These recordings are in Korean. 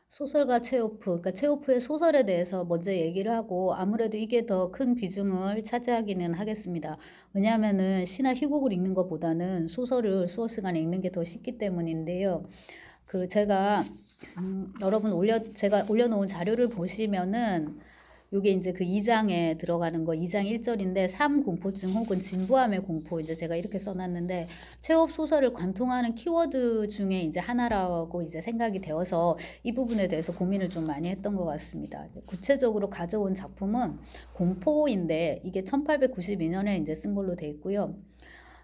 소설가 체오프, 그러니까 체오프의 소설에 대해서 먼저 얘기를 하고 아무래도 이게 더 큰 비중을 차지하기는 하겠습니다. 왜냐하면은 시나 희곡을 읽는 것보다는 소설을 수업 시간에 읽는 게 더 쉽기 때문인데요. 제가 여러분 제가 올려놓은 자료를 보시면은 요게 이제 그 2장에 들어가는 거 2장 1절인데 삼공포증 혹은 진부함의 공포 이제 제가 이렇게 써놨는데 체업 소설을 관통하는 키워드 중에 이제 하나라고 이제 생각이 되어서 이 부분에 대해서 고민을 좀 많이 했던 것 같습니다. 구체적으로 가져온 작품은 공포인데 이게 1892년에 이제 쓴 걸로 돼 있고요.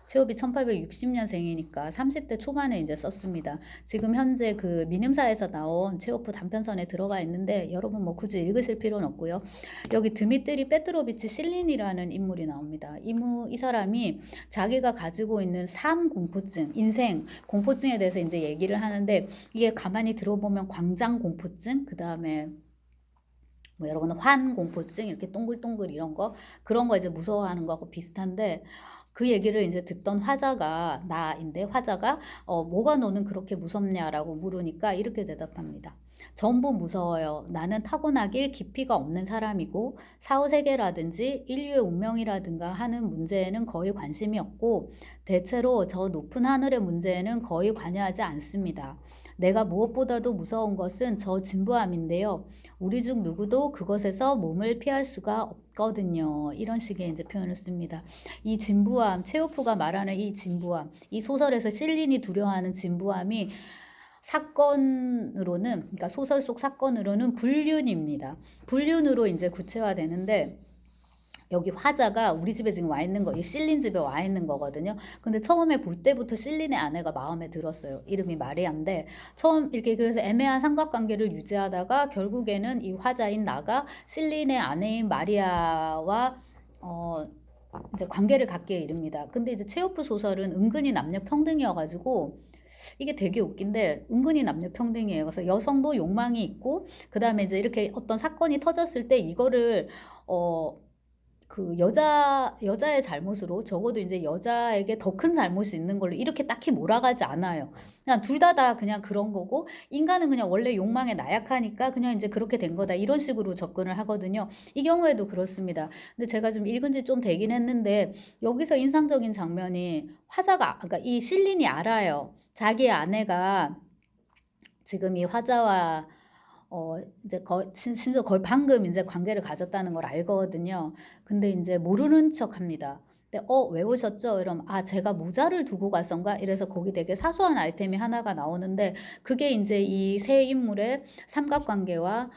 체업이 1860년생이니까 30대 초반에 이제 썼습니다. 지금 현재 그 민음사에서 나온 체오프 단편선에 들어가 있는데 여러분 뭐 굳이 읽으실 필요는 없고요. 여기 드미트리 페트로비치 실린이라는 인물이 나옵니다. 이 사람이 자기가 가지고 있는 삶 공포증, 인생 공포증에 대해서 이제 얘기를 하는데 이게 가만히 들어보면 광장 공포증, 그 다음에 뭐 여러분은 환 공포증 이렇게 동글동글 이런 거 그런 거 이제 무서워하는 거하고 비슷한데 그 얘기를 이제 듣던 화자가 나인데 화자가 뭐가 너는 그렇게 무섭냐라고 물으니까 이렇게 대답합니다. 전부 무서워요. 나는 타고나길 깊이가 없는 사람이고 사후세계라든지 인류의 운명이라든가 하는 문제에는 거의 관심이 없고 대체로 저 높은 하늘의 문제에는 거의 관여하지 않습니다. 내가 무엇보다도 무서운 것은 저 진부함인데요. 우리 중 누구도 그것에서 몸을 피할 수가 없거든요. 이런 식의 이제 표현을 씁니다. 이 진부함, 체오프가 말하는 이 진부함, 이 소설에서 실린이 두려워하는 진부함이 사건으로는, 그러니까 소설 속 사건으로는 불륜입니다. 불륜으로 이제 구체화되는데 여기 화자가 우리 집에 지금 와 있는 거, 이 실린 집에 와 있는 거거든요. 근데 처음에 볼 때부터 실린의 아내가 마음에 들었어요. 이름이 마리아인데 처음 이렇게 그래서 애매한 삼각관계를 유지하다가 결국에는 이 화자인 나가 실린의 아내인 마리아와 이제 관계를 갖게 이릅니다. 근데 이제 체오프 소설은 은근히 남녀 평등이어가지고 이게 되게 웃긴데 은근히 남녀 평등이에요. 그래서 여성도 욕망이 있고 그 다음에 이제 이렇게 어떤 사건이 터졌을 때 이거를 여자의 잘못으로 적어도 이제 여자에게 더 큰 잘못이 있는 걸로 이렇게 딱히 몰아가지 않아요. 그냥 둘 다 그냥 그런 거고 인간은 그냥 원래 욕망에 나약하니까 그냥 이제 그렇게 된 거다 이런 식으로 접근을 하거든요. 이 경우에도 그렇습니다. 근데 제가 좀 읽은 지 좀 되긴 했는데 여기서 인상적인 장면이 화자가 그러니까 이 실린이 알아요. 자기의 아내가 지금 이 화자와 이제 심지어 거의 방금 이제 관계를 가졌다는 걸 알거든요. 근데 이제 모르는 척 합니다. 근데 왜 오셨죠? 이러면 제가 모자를 두고 갔던가 이래서 거기 되게 사소한 아이템이 하나가 나오는데 그게 이제 이 세 인물의 삼각관계와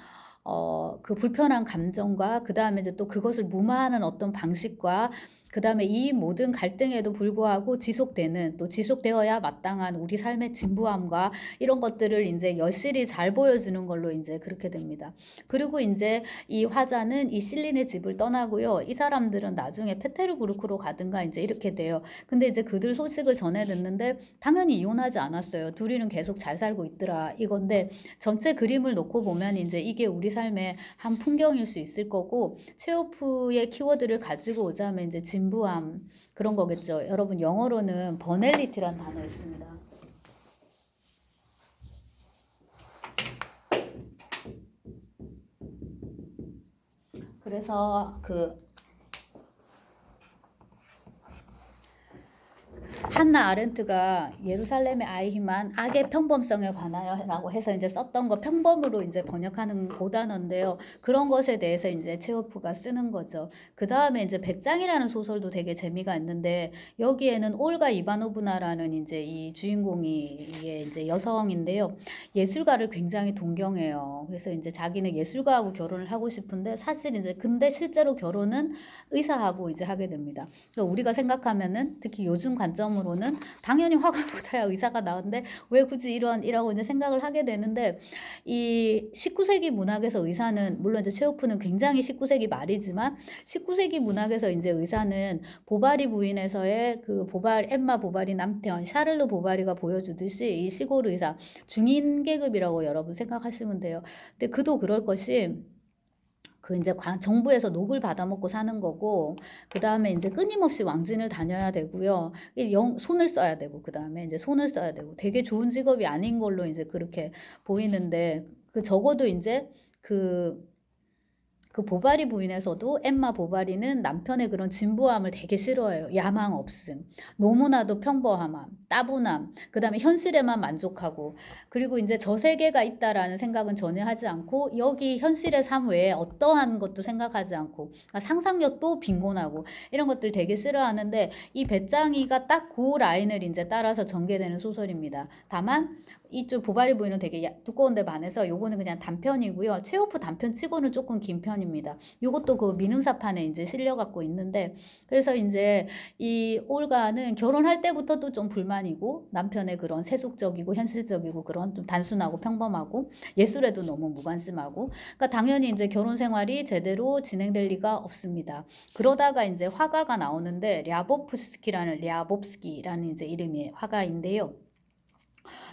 그 불편한 감정과 그 다음에 이제 또 그것을 무마하는 어떤 방식과 그 다음에 이 모든 갈등에도 불구하고 지속되는 또 지속되어야 마땅한 우리 삶의 진부함과 이런 것들을 이제 여실히 잘 보여주는 걸로 이제 그렇게 됩니다. 그리고 이제 이 화자는 이 실린의 집을 떠나고요. 이 사람들은 나중에 페테르부르크로 가든가 이제 이렇게 돼요. 근데 이제 그들 소식을 전해 듣는데 당연히 이혼하지 않았어요. 둘이는 계속 잘 살고 있더라 이건데 전체 그림을 놓고 보면 이제 이게 우리 삶의 한 풍경일 수 있을 거고 체오프의 키워드를 가지고 오자면 이제 진부함 그런 거겠죠. 여러분 영어로는 버넬리티란 단어 있습니다. 그래서 한나 아렌트가 예루살렘의 아이히만 악의 평범성에 관하여라고 해서 이제 썼던 거 평범으로 이제 번역하는 고단어인데요. 그런 것에 대해서 이제 체호프가 쓰는 거죠. 그 다음에 이제 배짱이라는 소설도 되게 재미가 있는데 여기에는 올가 이바노브나라는 이제 이 주인공이 이제 여성인데요. 예술가를 굉장히 동경해요. 그래서 이제 자기는 예술가하고 결혼을 하고 싶은데 사실 이제 근데 실제로 결혼은 의사하고 이제 하게 됩니다. 그러니까 우리가 생각하면은 특히 요즘 관점으로는 당연히 화가보다야 의사가 나은데 왜 굳이 이라고 이제 생각을 하게 되는데 이 19세기 문학에서 의사는 물론 이제 체호프는 굉장히 19세기 말이지만 19세기 문학에서 이제 의사는 보바리 부인에서의 엠마 보바리 남편 샤를르 보바리가 보여주듯이 이 시골 의사 중인 계급이라고 여러분 생각하시면 돼요. 근데 그도 그럴 것이 이제 정부에서 녹을 받아먹고 사는 거고, 그 다음에 이제 끊임없이 왕진을 다녀야 되고요. 손을 써야 되고, 그 다음에 이제 손을 써야 되고, 되게 좋은 직업이 아닌 걸로 이제 그렇게 보이는데, 그 적어도 이제 그 보바리 부인에서도 엠마 보바리는 남편의 그런 진부함을 되게 싫어해요. 야망 없음, 너무나도 평범함, 따분함, 그 다음에 현실에만 만족하고, 그리고 이제 저 세계가 있다라는 생각은 전혀 하지 않고, 여기 현실의 삶 외에 어떠한 것도 생각하지 않고, 그러니까 상상력도 빈곤하고, 이런 것들 되게 싫어하는데, 이 배짱이가 딱 그 라인을 이제 따라서 전개되는 소설입니다. 다만, 이쪽 보바리 부인은 되게 두꺼운데 반해서 요거는 그냥 단편이고요. 체오프 단편치고는 조금 긴 편입니다. 요것도 그 민음사판에 이제 실려 갖고 있는데, 그래서 이제 이 올가는 결혼할 때부터도 좀 불만이고, 남편의 그런 세속적이고 현실적이고 그런 좀 단순하고 평범하고 예술에도 너무 무관심하고, 그러니까 당연히 이제 결혼 생활이 제대로 진행될 리가 없습니다. 그러다가 이제 화가가 나오는데 랴봅스키라는 이제 이름의 화가인데요.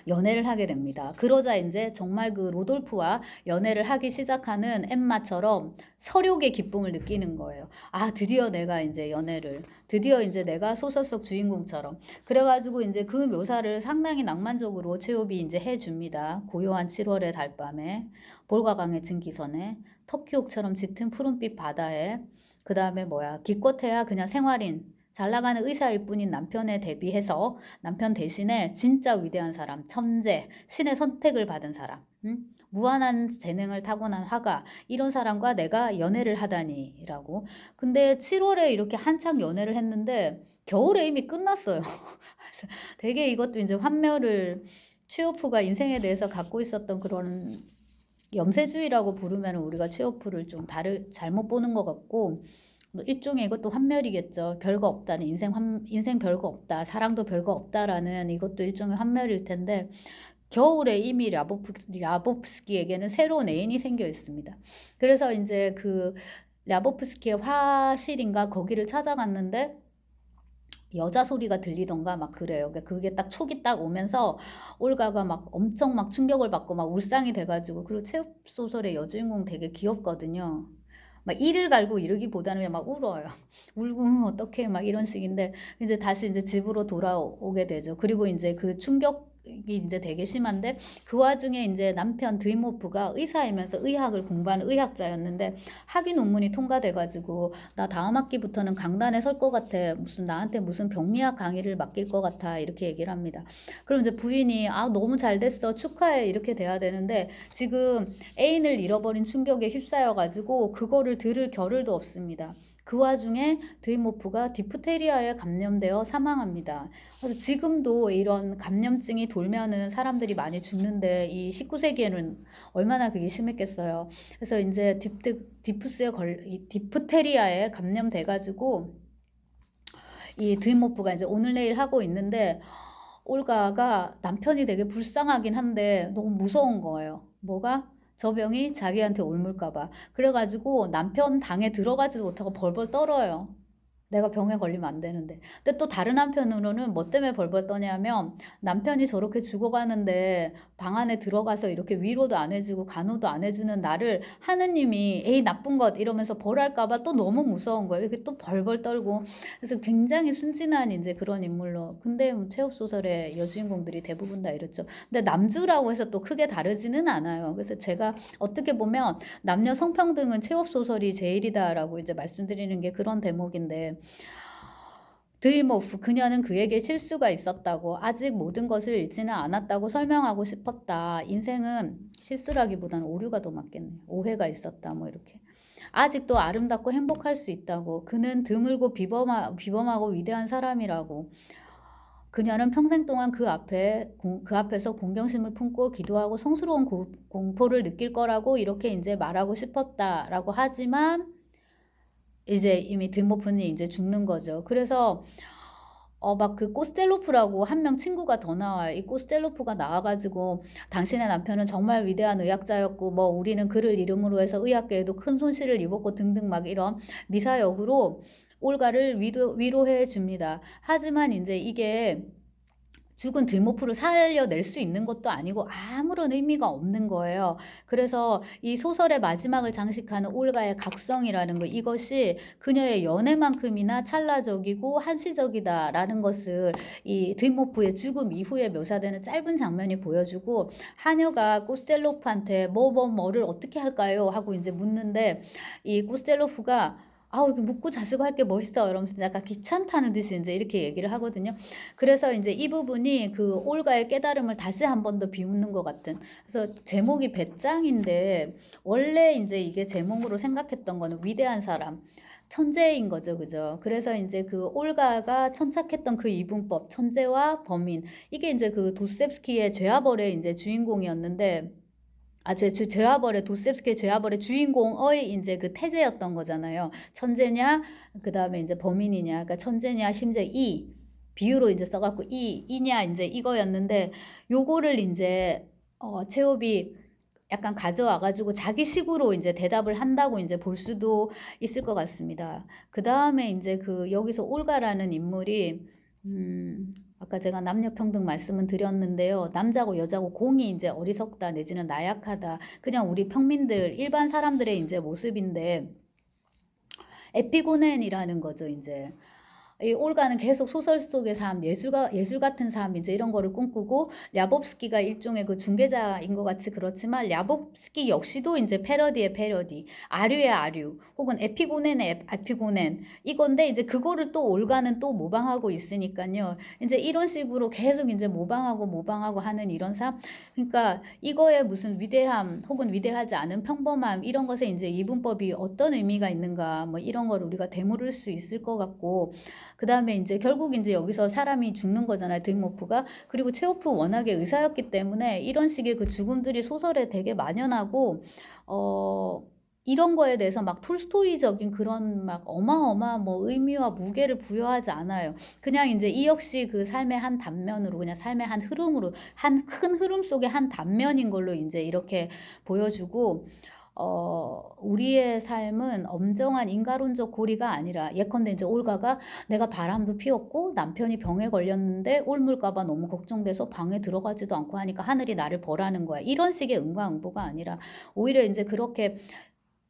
연애를 하게 됩니다. 그러자 이제 정말 그 로돌프와 연애를 하기 시작하는 엠마처럼 설욕의 기쁨을 느끼는 거예요. 아, 드디어 내가 이제 드디어 이제 내가 소설 속 주인공처럼. 그래가지고 이제 그 묘사를 상당히 낭만적으로 체홉이 이제 해줍니다. 고요한 7월의 달밤에, 볼가강의 증기선에, 터키옥처럼 짙은 푸른빛 바다에, 그 다음에 기껏해야 그냥 생활인, 잘 나가는 의사일 뿐인 남편에 대비해서 남편 대신에 진짜 위대한 사람, 천재, 신의 선택을 받은 사람, 무한한 재능을 타고난 화가, 이런 사람과 내가 연애를 하다니라고. 근데 7월에 이렇게 한창 연애를 했는데 겨울에 이미 끝났어요. 그래서 되게 이것도 이제 환멸을, 최오프가 인생에 대해서 갖고 있었던 그런 염세주의라고 부르면 우리가 최오프를 좀 잘못 보는 것 같고, 일종의 이것도 환멸이겠죠. 별거 없다는 인생 별거 없다. 사랑도 별거 없다라는 이것도 일종의 환멸일 텐데, 겨울에 이미 랴보프스키에게는 새로운 애인이 생겨 있습니다. 그래서 이제 그 랴보프스키의 화실인가 거기를 찾아갔는데 여자 소리가 들리던가 막 그래요. 그게 딱 촉이 딱 오면서 올가가 막 엄청 막 충격을 받고 막 울상이 돼가지고, 그리고 체육 소설의 여주인공 되게 귀엽거든요. 막 이를 갈고 이러기보다는 그냥 막 울어요. 울고 어떡해 막 이런 식인데, 이제 다시 이제 집으로 돌아오게 되죠. 그리고 이제 그 충격이 이제 되게 심한데, 그 와중에 이제 남편 드이모프가 의사이면서 의학을 공부하는 의학자였는데 학위 논문이 통과돼가지고 나 다음 학기부터는 강단에 설 것 같아. 나한테 무슨 병리학 강의를 맡길 것 같아. 이렇게 얘기를 합니다. 그럼 이제 부인이 아, 너무 잘 됐어. 축하해. 이렇게 돼야 되는데 지금 애인을 잃어버린 충격에 휩싸여가지고 그거를 들을 겨를도 없습니다. 그 와중에 드이모프가 디프테리아에 감염되어 사망합니다. 그래서 지금도 이런 감염증이 돌면은 사람들이 많이 죽는데, 이 19세기에는 얼마나 그게 심했겠어요. 그래서 이제 디프테리아에 감염돼가지고 이 드이모프가 이제 오늘 내일 하고 있는데, 올가가 남편이 되게 불쌍하긴 한데 너무 무서운 거예요. 뭐가? 저 병이 자기한테 옮을까봐. 그래가지고 남편 방에 들어가지도 못하고 벌벌 떨어요. 내가 병에 걸리면 안 되는데. 근데 또 다른 한편으로는 뭐 때문에 벌벌 떠냐면, 남편이 저렇게 죽어가는데 방 안에 들어가서 이렇게 위로도 안 해주고 간호도 안 해주는 나를 하느님이 에이 나쁜 것 이러면서 벌할까봐 또 너무 무서운 거예요. 이렇게 또 벌벌 떨고. 그래서 굉장히 순진한 이제 그런 인물로. 근데 체업 소설의 여주인공들이 대부분 다 이렇죠. 근데 남주라고 해서 또 크게 다르지는 않아요. 그래서 제가 어떻게 보면 남녀 성평등은 체업 소설이 제일이다라고 이제 말씀드리는 게 그런 대목인데, 드이모프, 그녀는 그에게 실수가 있었다고, 아직 모든 것을 잃지는 않았다고 설명하고 싶었다. 인생은 실수라기보다는 오류가 더 맞겠네. 오해가 있었다 뭐 이렇게. 아직도 아름답고 행복할 수 있다고. 그는 드물고 비범하고 위대한 사람이라고. 그녀는 평생 동안 그 앞에서 공경심을 품고 기도하고 성스러운 공포를 느낄 거라고 이렇게 이제 말하고 싶었다라고 하지만, 이제 이미 드모프는 이제 죽는 거죠. 그래서 막 그 코스텔로프라고 한 명 친구가 더 나와요. 이 코스텔로프가 나와가지고 당신의 남편은 정말 위대한 의학자였고 뭐 우리는 그를 이름으로 해서 의학계에도 큰 손실을 입었고 등등 막 이런 미사역으로 올가를 위로해 줍니다. 하지만 이제 이게 죽은 들모프를 살려낼 수 있는 것도 아니고 아무런 의미가 없는 거예요. 그래서 이 소설의 마지막을 장식하는 올가의 각성이라는 거, 이것이 그녀의 연애만큼이나 찰나적이고 한시적이다라는 것을 이 들모프의 죽음 이후에 묘사되는 짧은 장면이 보여주고, 하녀가 꾸스텔로프한테 뭐를 어떻게 할까요? 하고 이제 묻는데, 이 꾸스텔로프가 아우, 이렇게 묻고 자시고 할 게 뭐 있어? 이러면서 약간 귀찮다는 듯이 이제 이렇게 얘기를 하거든요. 그래서 이제 이 부분이 그 올가의 깨달음을 다시 한 번 더 비웃는 것 같은. 그래서 제목이 배짱인데, 원래 이제 이게 제목으로 생각했던 거는 위대한 사람, 천재인 거죠, 그죠? 그래서 이제 그 올가가 천착했던 그 이분법, 천재와 범인, 이게 이제 그 도스텝스키의 죄와벌의 이제 주인공이었는데, 죄와벌의 도스텝스키의 죄와벌의 주인공의 이제 그 태제였던 거잖아요. 천재냐, 그 다음에 이제 범인이냐, 그러니까 천재냐, 심지어 비유로 이제 써갖고 이냐 이제 이거였는데, 요거를 이제 체홉이 약간 가져와가지고 자기 식으로 이제 대답을 한다고 이제 볼 수도 있을 것 같습니다. 그 다음에 이제 그 여기서 올가라는 인물이 아까 제가 남녀평등 말씀은 드렸는데요. 남자고 여자고 공이 이제 어리석다 내지는 나약하다. 그냥 우리 평민들, 일반 사람들의 이제 모습인데, 에피고넨이라는 거죠, 이제. 이 올가는 계속 소설 속의 삶, 예술 같은 삶, 이제 이런 거를 꿈꾸고, 랴봅스키가 일종의 그 중개자인 것 같이 그렇지만, 랴봅스키 역시도 이제 패러디의 패러디, 아류의 아류, 혹은 에피고넨의 에피고넨, 이건데, 이제 그거를 또 올가는 또 모방하고 있으니까요. 이제 이런 식으로 계속 이제 모방하고 하는 이런 삶. 그러니까 이거에 무슨 위대함, 혹은 위대하지 않은 평범함, 이런 것에 이제 이분법이 어떤 의미가 있는가, 뭐 이런 걸 우리가 되물을 수 있을 것 같고, 그 다음에 이제 결국 이제 여기서 사람이 죽는 거잖아요, 드모프가. 그리고 체호프 워낙에 의사였기 때문에 이런 식의 그 죽음들이 소설에 되게 만연하고, 이런 거에 대해서 막 톨스토이적인 그런 막 어마어마한 뭐 의미와 무게를 부여하지 않아요. 그냥 이제 이 역시 그 삶의 한 단면으로, 그냥 삶의 한 흐름으로, 한 큰 흐름 속의 한 단면인 걸로 이제 이렇게 보여주고, 우리의 삶은 엄정한 인가론적 고리가 아니라, 예컨대 이제 올가가 내가 바람도 피웠고 남편이 병에 걸렸는데 옮을까봐 너무 걱정돼서 방에 들어가지도 않고 하니까 하늘이 나를 벌하는 거야. 이런 식의 응가응보가 아니라, 오히려 이제 그렇게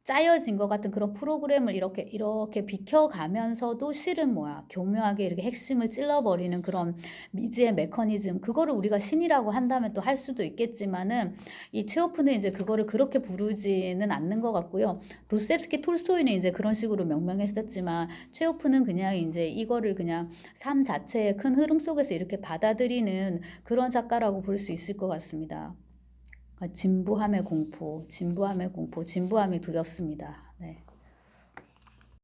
짜여진 것 같은 그런 프로그램을 이렇게 비켜가면서도 실은 뭐야, 교묘하게 이렇게 핵심을 찔러버리는 그런 미지의 메커니즘, 그거를 우리가 신이라고 한다면 또 할 수도 있겠지만은, 이 체호프는 이제 그거를 그렇게 부르지는 않는 것 같고요. 도스텝스키, 톨스토이는 이제 그런 식으로 명명했었지만, 체호프는 그냥 이제 이거를 그냥 삶 자체의 큰 흐름 속에서 이렇게 받아들이는 그런 작가라고 볼 수 있을 것 같습니다. 진부함의 공포, 진부함이 두렵습니다. 네.